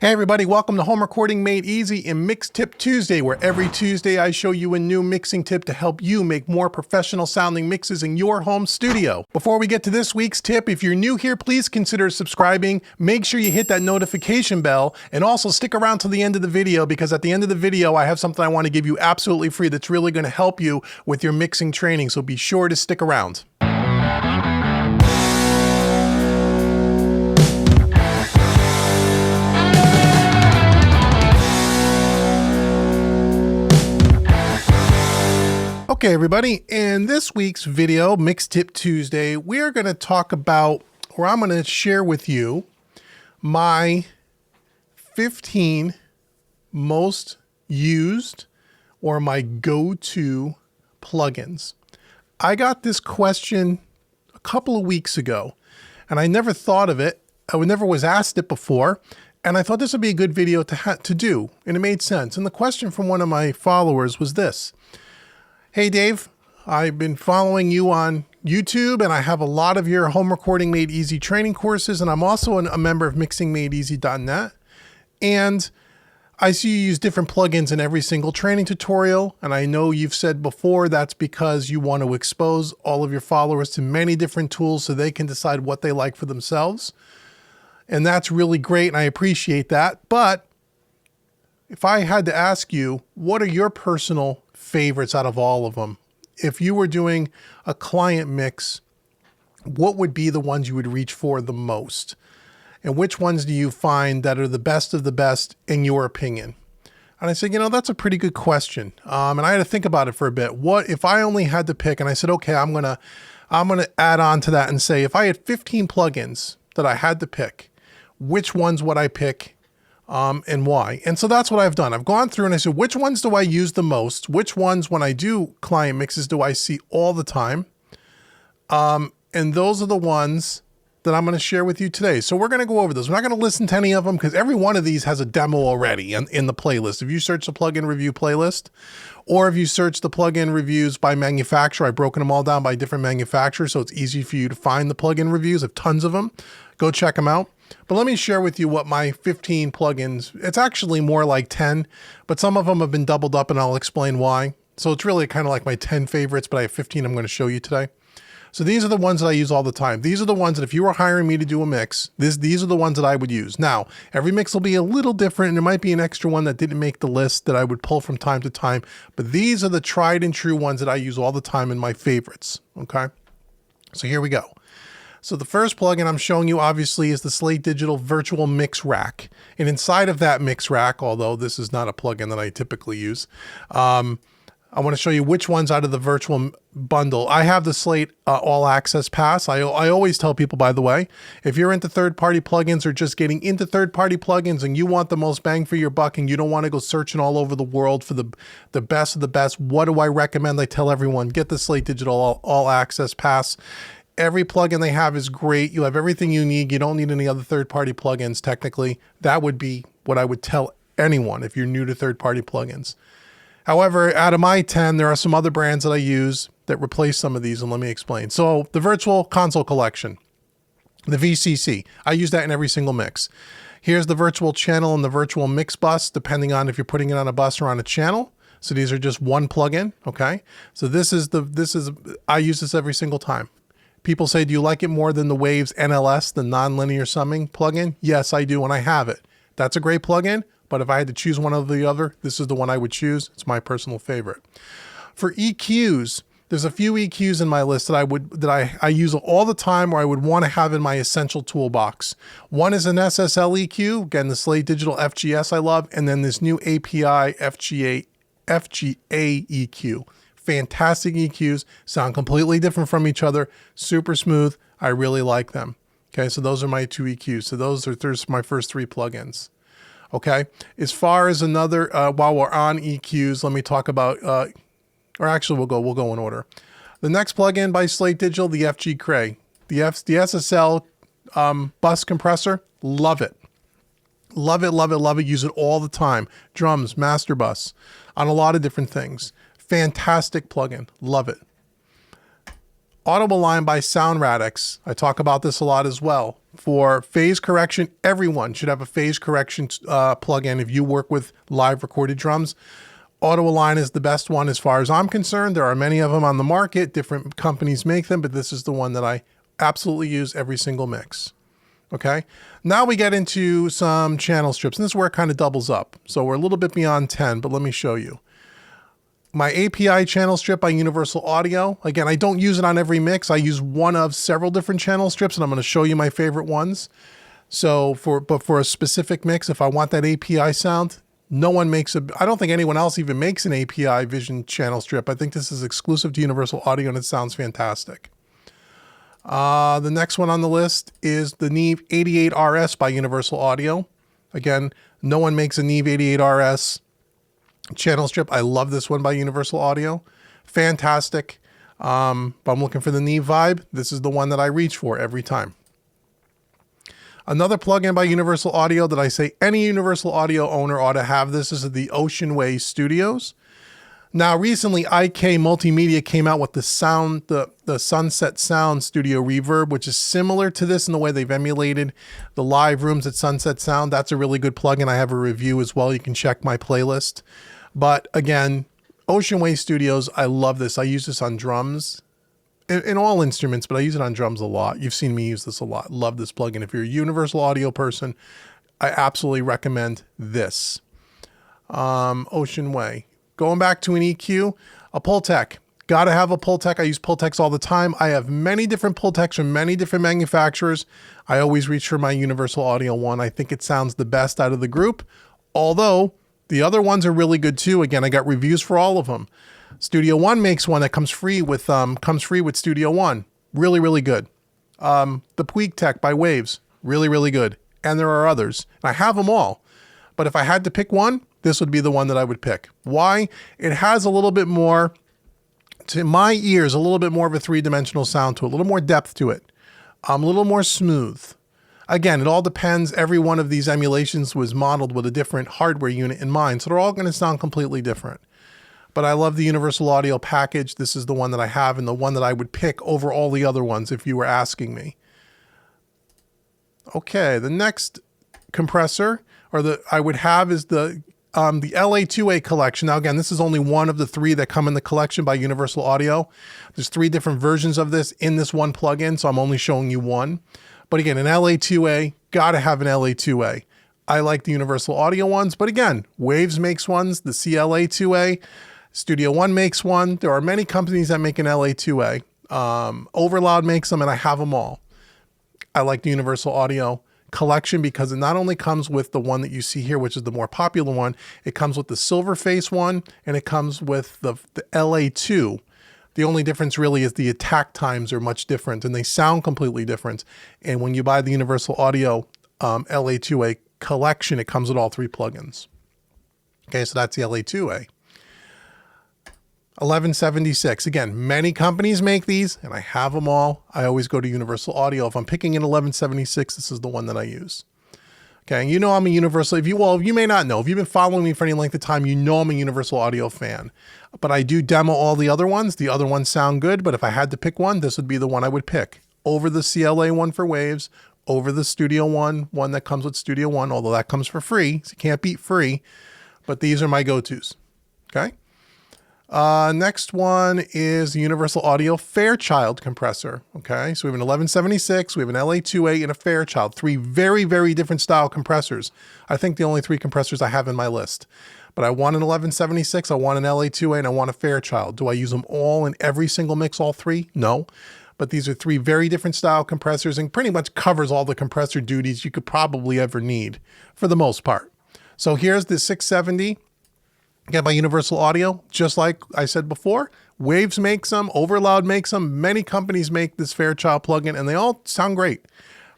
Hey everybody, welcome to Home Recording Made Easy and Mix Tip Tuesday, where every Tuesday I show you a new mixing tip to help you make more professional sounding mixes in your home studio. Before we get to this week's tip, if you're new here, please consider subscribing. Make sure you hit that notification bell and also stick around till the end of the video, because at the end of the video I have something I want to give you absolutely free that's really going to help you with your mixing training, so be sure to stick around. Okay everybody, in this week's video, Mix Tip Tuesday, we're going to talk about, or I'm going to share with you, my 15 most used or my go-to plugins. I got this question a couple of weeks ago and I never thought of it. I never was asked it before, and I thought this would be a good video to do, and it made sense. And the question from one of my followers was this: hey Dave, I've been following you on YouTube and I have a lot of your Home Recording Made Easy training courses, and I'm also a member of mixingmadeeasy.net, and I see you use different plugins in every single training tutorial, and I know you've said before that's because you want to expose all of your followers to many different tools so they can decide what they like for themselves, and that's really great and I appreciate that. But if I had to ask you, what are your personal favorites out of all of them? If you were doing a client mix, what would be the ones you would reach for the most? And which ones do you find that are the best of the best in your opinion? And I said, that's a pretty good question. And I had to think about it for a bit. What if I only had to pick? And I said, okay, I'm gonna add on to that and say, if I had 15 plugins that I had to pick, which ones would I pick? And why? And so that's what I've done. I've gone through and I said, which ones do I use the most? Which ones, when I do client mixes, do I see all the time? And those are the ones that I'm going to share with you today. So we're going to go over those. We're not going to listen to any of them because every one of these has a demo already in the playlist. If you search the plugin review playlist, or if you search the plugin reviews by manufacturer, I've broken them all down by different manufacturers, so it's easy for you to find the plugin reviews. I have tons of them. Go check them out. But let me share with you what my 15 plugins, it's actually more like 10, but some of them have been doubled up and I'll explain why. So it's really kind of like my 10 favorites, but I have 15 I'm going to show you today. So these are the ones that I use all the time. These are the ones that if you were hiring me to do a mix, these are the ones that I would use. Now, every mix will be a little different, and there might be an extra one that didn't make the list that I would pull from time to time, but these are the tried and true ones that I use all the time and my favorites, okay? So here we go. So the first plugin I'm showing you obviously is the Slate Digital Virtual Mix Rack. And inside of that mix rack, although this is not a plugin that I typically use, I want to show you which ones out of the virtual bundle. I have the Slate All Access Pass. I always tell people, by the way, if you're into third-party plugins or just getting into third-party plugins and you want the most bang for your buck and you don't want to go searching all over the world for the best of the best, what do I recommend? I tell everyone, get the Slate Digital All Access Pass. Every plugin they have is great. You have everything you need. You don't need any other third-party plugins, technically. That would be what I would tell anyone if you're new to third-party plugins. However, out of my 10, there are some other brands that I use that replace some of these, and let me explain. So the Virtual Console Collection, the VCC, I use that in every single mix. Here's the Virtual Channel and the Virtual Mix Bus, depending on if you're putting it on a bus or on a channel. So these are just one plugin, okay? So I use this every single time. People say, do you like it more than the Waves NLS, the nonlinear summing plugin? Yes, I do, and I have it. That's a great plugin. But if I had to choose one over the other, this is the one I would choose. It's my personal favorite. For EQs, there's a few EQs in my list that I use all the time, or I would want to have in my essential toolbox. One is an SSL EQ, again, the Slate Digital FGS I love, and then this new API FGA EQ. Fantastic EQs, sound completely different from each other, super smooth. I really like them. Okay, so those are my two EQs. So there's my first three plugins. Okay, as far as another, while we're on EQs, let me talk about, or actually we'll go in order. The next plugin by Slate Digital, the FG Cray, the SSL bus compressor, love it. Love it, love it, love it, use it all the time. Drums, master bus, on a lot of different things. Fantastic plugin, love it. Audible line by SoundRadix. I talk about this a lot as well. For phase correction, everyone should have a phase correction plugin if you work with live recorded drums. Audible line is the best one as far as I'm concerned. There are many of them on the market. Different companies make them, but this is the one that I absolutely use every single mix. Okay, now we get into some channel strips, and this is where it kind of doubles up. So we're a little bit beyond 10, but let me show you. My API channel strip by Universal Audio. Again, I don't use it on every mix. I use one of several different channel strips, and I'm going to show you my favorite ones. So for a specific mix, if I want that API sound, no one makes I don't think anyone else even makes an API Vision channel strip. I think this is exclusive to Universal Audio, and it sounds fantastic. The next one on the list is the Neve 88RS by Universal Audio. Again, no one makes a Neve 88RS channel strip. I love this one by Universal Audio. Fantastic. But I'm looking for the Neve vibe. This is the one that I reach for every time. Another plugin by Universal Audio that I say any Universal Audio owner ought to have this is the Ocean Way Studios. Now, recently, IK Multimedia came out with the Sunset Sound Studio Reverb, which is similar to this in the way they've emulated the live rooms at Sunset Sound. That's a really good plugin. I have a review as well. You can check my playlist. But again, Ocean Way Studios, I love this. I use this on drums, in all instruments, but I use it on drums a lot. You've seen me use this a lot. Love this plugin. If you're a Universal Audio person, I absolutely recommend this. Ocean Way. Going back to an EQ, a Pultec. Got to have a Pultec. I use Pultecs all the time. I have many different Pultecs from many different manufacturers. I always reach for my Universal Audio one. I think it sounds the best out of the group, although the other ones are really good too. Again, I got reviews for all of them. Studio One makes one that comes free with Studio One. Really, really good. The Puig Tech by Waves. Really, really good. And there are others. I have them all. But if I had to pick one, this would be the one that I would pick. Why? It has a little bit more, to my ears, a little bit more of a three-dimensional sound to it, a little more depth to it, a little more smooth. Again, it all depends. Every one of these emulations was modeled with a different hardware unit in mind, so they're all going to sound completely different. But I love the Universal Audio package. This is the one that I have and the one that I would pick over all the other ones if you were asking me. Okay, the next compressor I would have is the LA2A collection. Now, again, this is only one of the three that come in the collection by Universal Audio. There's 3 different versions of this in this one plugin, so I'm only showing you one. But again, an LA2A, gotta have an LA2A. I like the Universal Audio ones, but again, Waves makes ones, the CLA2A, Studio One makes one. There are many companies that make an LA2A. Overloud makes them, and I have them all. I like the Universal Audio collection because it not only comes with the one that you see here, which is the more popular one, it comes with the silver face one, and it comes with the LA2. The only difference really is the attack times are much different, and they sound completely different. And when you buy the Universal Audio LA2A collection, it comes with all 3 plugins. Okay, so that's the LA2A. 1176. Again, many companies make these, and I have them all. I always go to Universal Audio. If I'm picking an 1176, this is the one that I use. Okay, and you know I'm a Universal. You may not know. If you've been following me for any length of time, you know I'm a Universal Audio fan. But I do demo all the other ones. The other ones sound good, but if I had to pick one, this would be the one I would pick. Over the CLA one for Waves, over the Studio One that comes with Studio One, although that comes for free, so you can't beat free. But these are my go-tos. Okay? Next one is the Universal Audio Fairchild compressor. Okay, so we have an 1176, we have an LA2A, and a Fairchild. 3 very, very different style compressors. I think the only 3 compressors I have in my list. But I want an 1176, I want an LA2A, and I want a Fairchild. Do I use them all in every single mix, all 3? No. But these are 3 very different style compressors and pretty much covers all the compressor duties you could probably ever need for the most part. So here's the 670. Again, by Universal Audio, just like I said before, Waves makes them, Overloud makes them, many companies make this Fairchild plugin, and they all sound great,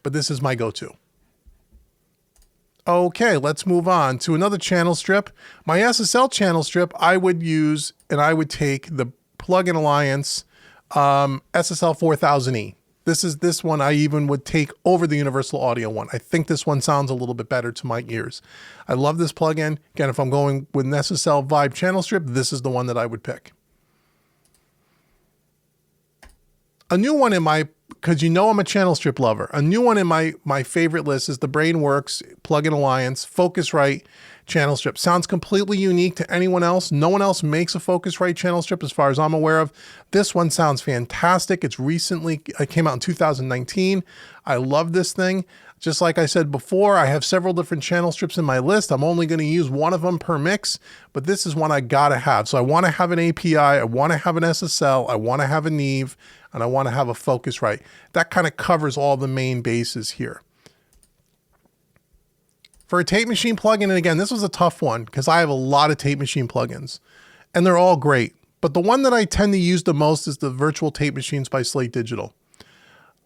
but this is my go-to. Okay, let's move on to another channel strip. My SSL channel strip, I would use, and I would take the Plugin Alliance SSL 4000E. This one I even would take over the Universal Audio one. I think this one sounds a little bit better to my ears. I love this plugin. Again, if I'm going with an SSL Vibe channel strip, this is the one that I would pick. A new one in my, because you know I'm a channel strip lover, a new one in my favorite list is the Brainworks Plugin Alliance Focusrite channel strip. Sounds completely unique to anyone else. No one else makes a Focusrite channel strip as far as I'm aware of. This one sounds fantastic. It came out in 2019. I love this thing. Just like I said before, I have several different channel strips in my list. I'm only going to use one of them per mix, but this is one I gotta have. So I want to have an API, I want to have an SSL, I want to have a Neve, and I want to have a Focusrite. That kind of covers all the main bases here. For a tape machine plugin, and again, this was a tough one because I have a lot of tape machine plugins, and they're all great. But the one that I tend to use the most is the Virtual Tape Machines by Slate Digital.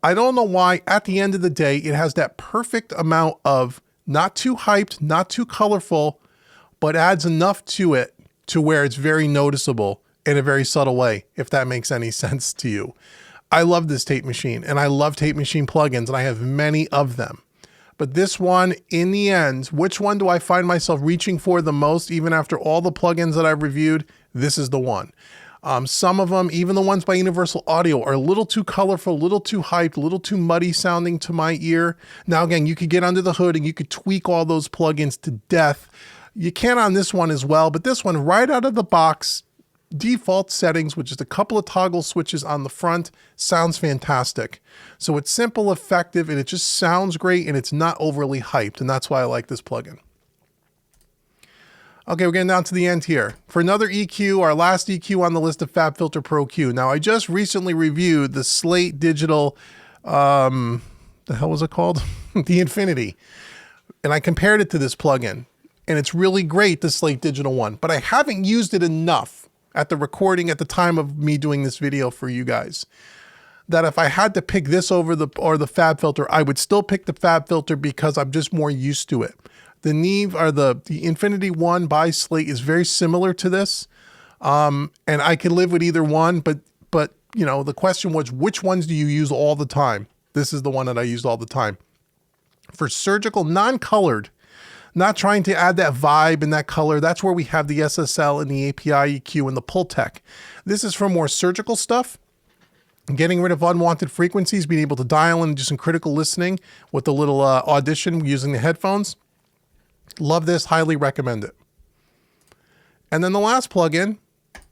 I don't know why, at the end of the day, it has that perfect amount of not too hyped, not too colorful, but adds enough to it to where it's very noticeable in a very subtle way, if that makes any sense to you. I love this tape machine, and I love tape machine plugins, and I have many of them. But this one, in the end, which one do I find myself reaching for the most, even after all the plugins that I've reviewed? This is the one. Some of them, even the ones by Universal Audio, are a little too colorful, a little too hyped, a little too muddy sounding to my ear. Now, again, you could get under the hood and you could tweak all those plugins to death. You can on this one as well, but this one right out of the box, default settings with just a couple of toggle switches on the front, sounds fantastic. So it's simple, effective, and it just sounds great, and it's not overly hyped, and that's why I like this plugin. Okay, we're getting down to the end here. For another EQ, our last EQ on the list of Fabfilter Pro-Q. Now, I just recently reviewed the Slate Digital, the hell was it called? The Infinity. And I compared it to this plugin. And it's really great, the Slate Digital one. But I haven't used it enough at the recording at the time of me doing this video for you guys, that if I had to pick this over the Fabfilter, I would still pick the Fabfilter because I'm just more used to it. The Neve, or the Infinity one by Slate, is very similar to this. And I can live with either one, but you know, the question was, which ones do you use all the time? This is the one that I used all the time. For surgical, non-colored, not trying to add that vibe and that color, that's where we have the SSL and the API EQ and the pull tech. This is for more surgical stuff. Getting rid of unwanted frequencies, being able to dial in, do some critical listening with the little audition using the headphones. Love this, highly recommend it. And then the last plugin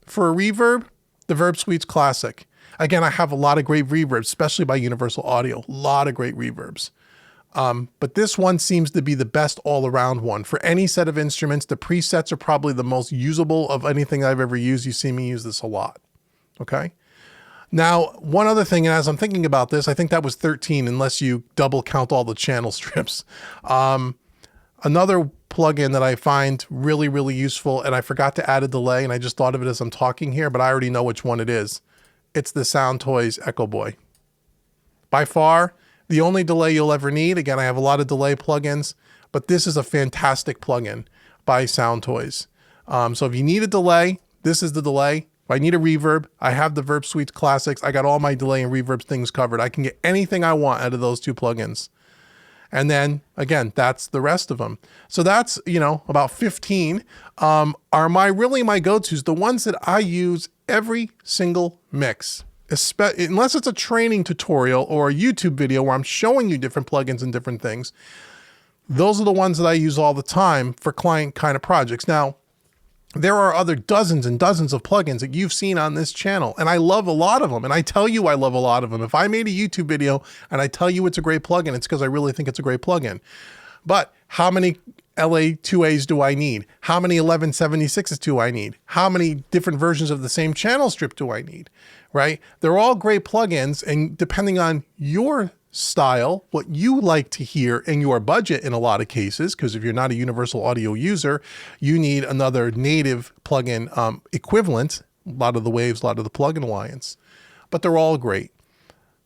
for a reverb, the Verb Suite's Classic. Again, I have a lot of great reverbs, especially by Universal Audio. A lot of great reverbs. But this one seems to be the best all-around one. For any set of instruments, the presets are probably the most usable of anything I've ever used. You see me use this a lot. Okay? Now, one other thing, and as I'm thinking about this, I think that was 13, unless you double count all the channel strips. Another plugin that I find really, really useful, and I forgot to add a delay, and I just thought of it as I'm talking here, but I already know which one it is. It's the Soundtoys Echo Boy. By far, the only delay you'll ever need. Again, I have a lot of delay plugins, but this is a fantastic plugin by Soundtoys. So if you need a delay, this is the delay. If I need a reverb, I have the Verb Suite Classics. I got all my delay and reverb things covered. I can get anything I want out of those two plugins. And then again, that's the rest of them. So that's, you know, about 15 are my go-tos, the ones that I use every single mix, unless it's a training tutorial or a YouTube video where I'm showing you different plugins and different things. Those are the ones that I use all the time for client kind of projects. Now, there are other dozens and dozens of plugins that you've seen on this channel, and I love a lot of them, and I tell you I love a lot of them. If I made a YouTube video and I tell you it's a great plugin, it's because I really think it's a great plugin. But how many LA2As do I need? How many 1176s do I need? How many different versions of the same channel strip do I need? Right? They're all great plugins, and depending on your style, what you like to hear, and your budget in a lot of cases, because if you're not a Universal Audio user, you need another native plugin equivalent, a lot of the Waves, a lot of the Plugin Alliance, but they're all great.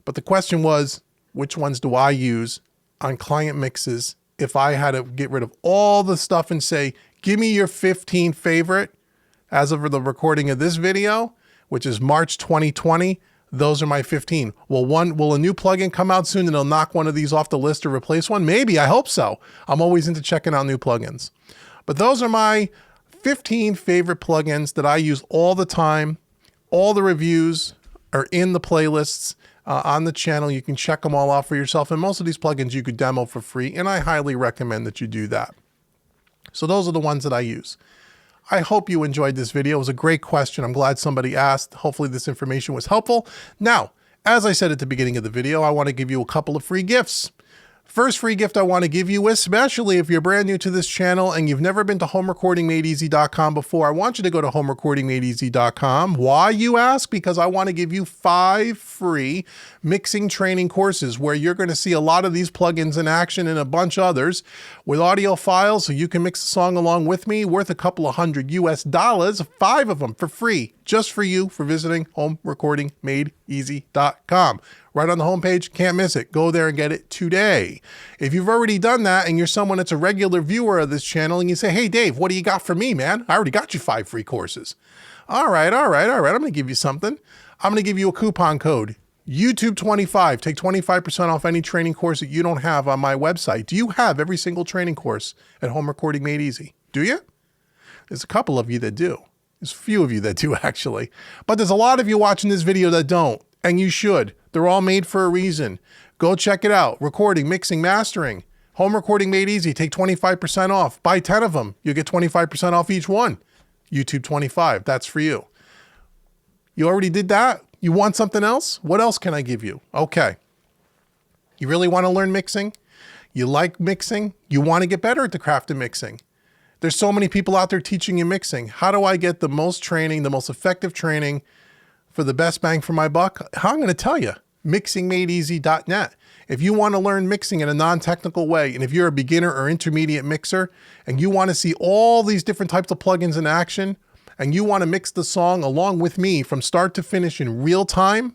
But the question was, which ones do I use on client mixes if I had to get rid of all the stuff and say, give me your 15 favorite as of the recording of this video, which is March 2020, those are my 15. Will a new plugin come out soon and it'll knock one of these off the list or replace one? Maybe, I hope so. I'm always into checking out new plugins. But those are my 15 favorite plugins that I use all the time. All the reviews are in the playlists. on the channel. You can check them all out for yourself. And most of these plugins you could demo for free, and I highly recommend that you do that. So those are the ones that I use. I hope you enjoyed this video. It was a great question. I'm glad somebody asked. Hopefully this information was helpful. Now, as I said at the beginning of the video, I want to give you a couple of free gifts. First free gift I want to give you, especially if you're brand new to this channel and you've never been to homerecordingmadeeasy.com before, I want you to go to homerecordingmadeeasy.com. Why, you ask? Because I want to give you 5 free mixing training courses where you're going to see a lot of these plugins in action and a bunch others with audio files so you can mix the song along with me, worth a couple of $100 US, 5 of them for free, just for you, for visiting homerecordingmadeeasy.com. Right on the homepage, can't miss it. Go there and get it today. If you've already done that and you're someone that's a regular viewer of this channel and you say, hey Dave, what do you got for me, man? I already got you 5 free courses. All right. I'm going to give you something. I'm going to give you a coupon code, YouTube25. Take 25% off any training course that you don't have on my website. Do you have every single training course at Home Recording Made Easy? Do you? There's a couple of you that do. There's a few of you that do actually, but there's a lot of you watching this video that don't, and you should. They're all made for a reason. Go check it out. Recording, mixing, mastering. Home Recording Made Easy. Take 25% off. Buy 10 of them. You'll get 25% off each one. YouTube 25. That's for you. You already did that? You want something else? What else can I give you? Okay. You really want to learn mixing? You like mixing? You want to get better at the craft of mixing? There's so many people out there teaching you mixing. How do I get the most training, the most effective training for the best bang for my buck? I'm going to tell you, mixingmadeeasy.net. If you want to learn mixing in a non-technical way, and if you're a beginner or intermediate mixer, and you want to see all these different types of plugins in action, and you want to mix the song along with me from start to finish in real time,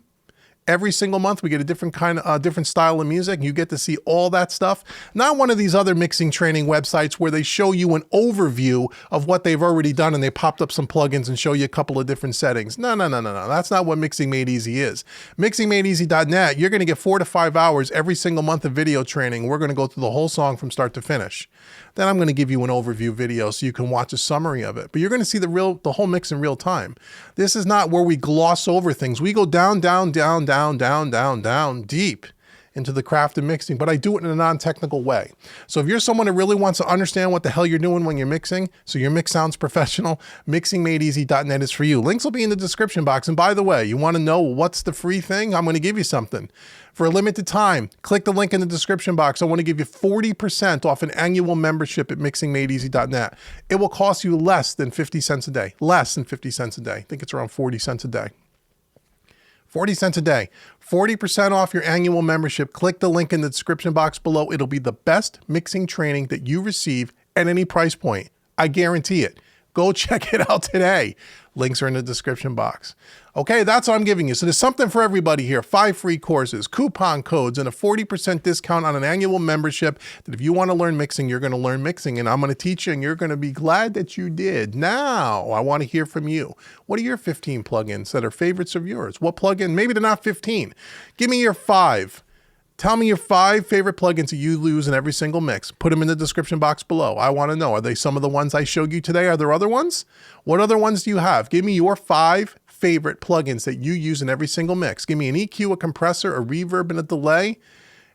every single month we get a different different style of music. You get to see all that stuff. Not one of these other mixing training websites where they show you an overview of what they've already done and they popped up some plugins and show you a couple of different settings. No. That's not what Mixing Made Easy is. Mixingmadeeasy.net, you're going to get 4 to 5 hours every single month of video training. We're going to go through the whole song from start to finish. Then I'm going to give you an overview video so you can watch a summary of it. But you're going to see the whole mix in real time. This is not where we gloss over things. We go down deep into the craft of mixing, but I do it in a non-technical way. So if you're someone who really wants to understand what the hell you're doing when you're mixing, so your mix sounds professional, mixingmadeeasy.net is for you. Links will be in the description box. And by the way, you want to know what's the free thing? I'm going to give you something. For a limited time, click the link in the description box. I want to give you 40% off an annual membership at mixingmadeeasy.net. It will cost you less than 50 cents a day. Less than 50 cents a day. I think it's around 40 cents a day. 40 cents a day, 40% off your annual membership. Click the link in the description box below. It'll be the best mixing training that you receive at any price point. I guarantee it. Go check it out today. Links are in the description box. Okay, that's what I'm giving you. So there's something for everybody here. 5 free courses, coupon codes, and a 40% discount on an annual membership that if you want to learn mixing, you're going to learn mixing, and I'm going to teach you, and you're going to be glad that you did. Now, I want to hear from you. What are your 15 plugins that are favorites of yours? What plugin? Maybe they're not 15. Give me your 5. Tell me your 5 favorite plugins that you use in every single mix. Put them in the description box below. I want to know, are they some of the ones I showed you today? Are there other ones? What other ones do you have? Give me your 5 favorite plugins that you use in every single mix. Give me an EQ, a compressor, a reverb, and a delay,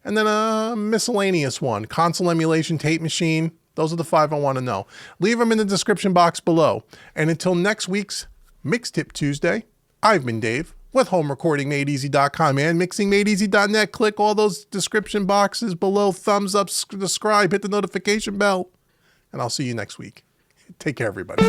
and then a miscellaneous one. Console emulation, tape machine. Those are the 5 I want to know. Leave them in the description box below. And until next week's Mix Tip Tuesday, I've been Dave with homerecordingmadeeasy.com and mixingmadeeasy.net. Click all those description boxes below. Thumbs up, subscribe, hit the notification bell, and I'll see you next week. Take care, everybody.